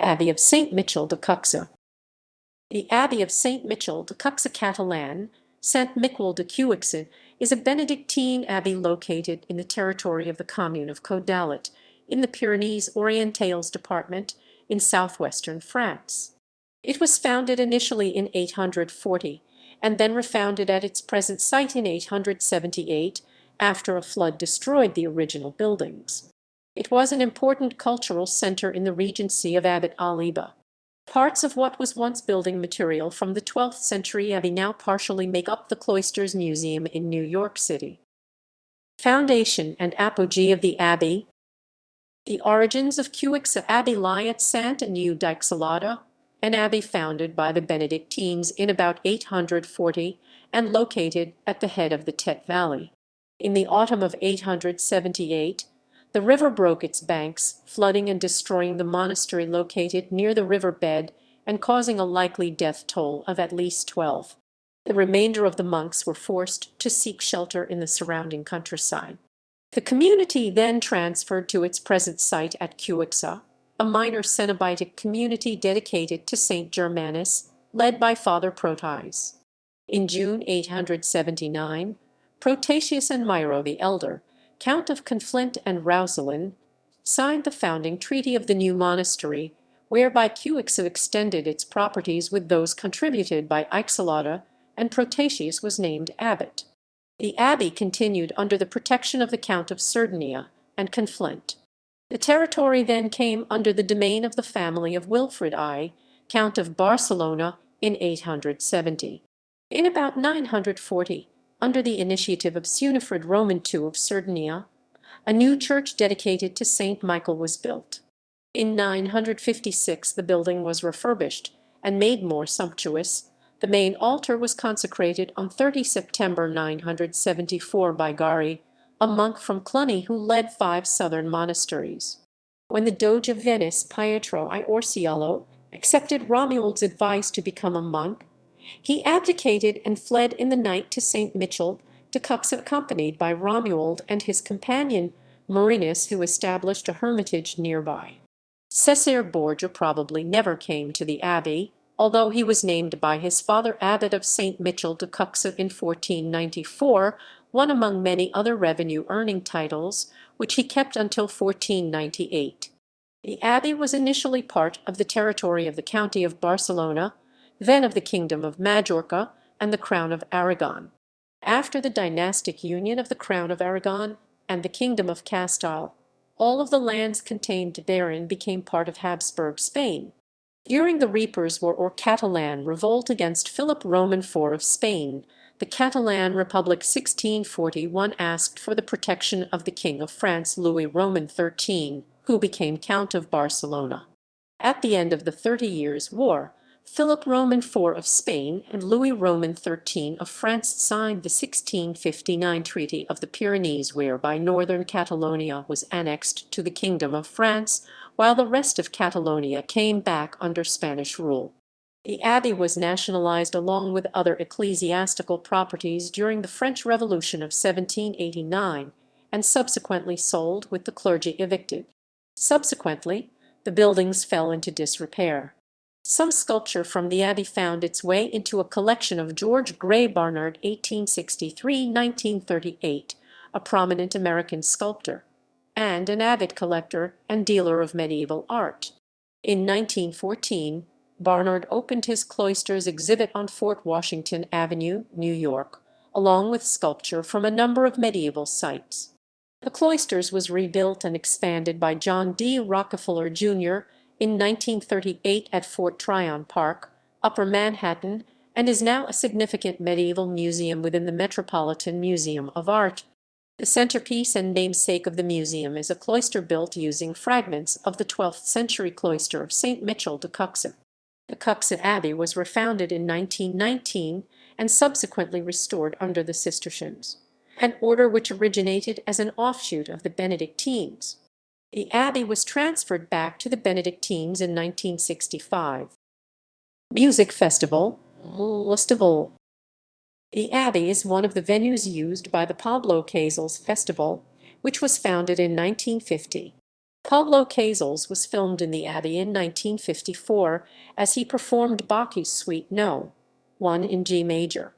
Abbey of Saint-Michel-de-Cuxa. The Abbey of Saint-Michel-de-Cuxa Catalan, Sant Miquel de Cuixà, is a Benedictine abbey located in the territory of the commune of Codalet, in the Pyrénées-Orientales department in southwestern France. It was founded initially in 840, and then refounded at its present site in 878, after a flood destroyed the original buildings. It was an important cultural center in the regency of Abbot Oliba. Parts of what was once building material from the 12th century abbey now partially make up the Cloisters Museum in New York City. Foundation and apogee of the abbey. The origins of Cuixà Abbey lie at Sant Miquel de Cuixà, an abbey founded by the Benedictines in about 840 and located at the head of the Tet Valley. In the autumn of 878, the river broke its banks, flooding and destroying the monastery located near the river bed and causing a likely death toll of at least 12. The remainder of the monks were forced to seek shelter in the surrounding countryside. The community then transferred to its present site at Cuixà, a minor Cenobitic community dedicated to Saint Germanus, led by Father Protais. In June 879, Protasius and Myro the Elder, Count of Conflent and Roussillon, signed the founding treaty of the new monastery, whereby Cuixà extended its properties with those contributed by Ixalotta, and Protasius was named abbot. The abbey continued under the protection of the Count of Sardinia and Conflent. The territory then came under the domain of the family of Wilfrid I, Count of Barcelona, in 870. In about 940, under the initiative of Sunifred Roman II of Sardinia, a new church dedicated to Saint Michael was built. In 956 the building was refurbished and made more sumptuous. The main altar was consecrated on 30 September 974 by Gari, a monk from Cluny who led 5 southern monasteries. When the Doge of Venice, Pietro I Orseolo, accepted Romuald's advice to become a monk, he abdicated and fled in the night to St. Michel de Cuixà, accompanied by Romuald and his companion Marinus, who established a hermitage nearby. Cesare Borgia probably never came to the abbey, although he was named by his father abbot of St. Michel de Cuixà in 1494, one among many other revenue-earning titles, which he kept until 1498. The abbey was initially part of the territory of the County of Barcelona, then of the Kingdom of Majorca and the Crown of Aragon. After the dynastic union of the Crown of Aragon and the Kingdom of Castile, all of the lands contained therein became part of Habsburg Spain. During the Reapers' War or Catalan revolt against Philip Roman IV of Spain, the Catalan Republic 1641 asked for the protection of the King of France Louis Roman XIII, who became Count of Barcelona. At the end of the 30 Years' War, Philip Roman IV of Spain and Louis Roman XIII of France signed the 1659 Treaty of the Pyrenees, whereby northern Catalonia was annexed to the Kingdom of France, while the rest of Catalonia came back under Spanish rule. The abbey was nationalized along with other ecclesiastical properties during the French Revolution of 1789, and subsequently sold with the clergy evicted. Subsequently, the buildings fell into disrepair. Some sculpture from the abbey found its way into a collection of George Gray Barnard 1863–1938, a prominent American sculptor, and an avid collector and dealer of medieval art. In 1914, Barnard opened his Cloisters exhibit on Fort Washington Avenue, New York, along with sculpture from a number of medieval sites. The Cloisters was rebuilt and expanded by John D. Rockefeller, Jr. in 1938 at Fort Tryon Park, Upper Manhattan, and is now a significant medieval museum within the Metropolitan Museum of Art. The centerpiece and namesake of the museum is a cloister built using fragments of the 12th century cloister of St. Michel de Cuixà. The Cuixà Abbey was refounded in 1919 and subsequently restored under the Cistercians, an order which originated as an offshoot of the Benedictines. The abbey was transferred back to the Benedictines in 1965. Music Festival. The abbey is one of the venues used by the Pablo Casals Festival, which was founded in 1950. Pablo Casals was filmed in the Abbey in 1954 as he performed Bach's Suite No. 1 in G major.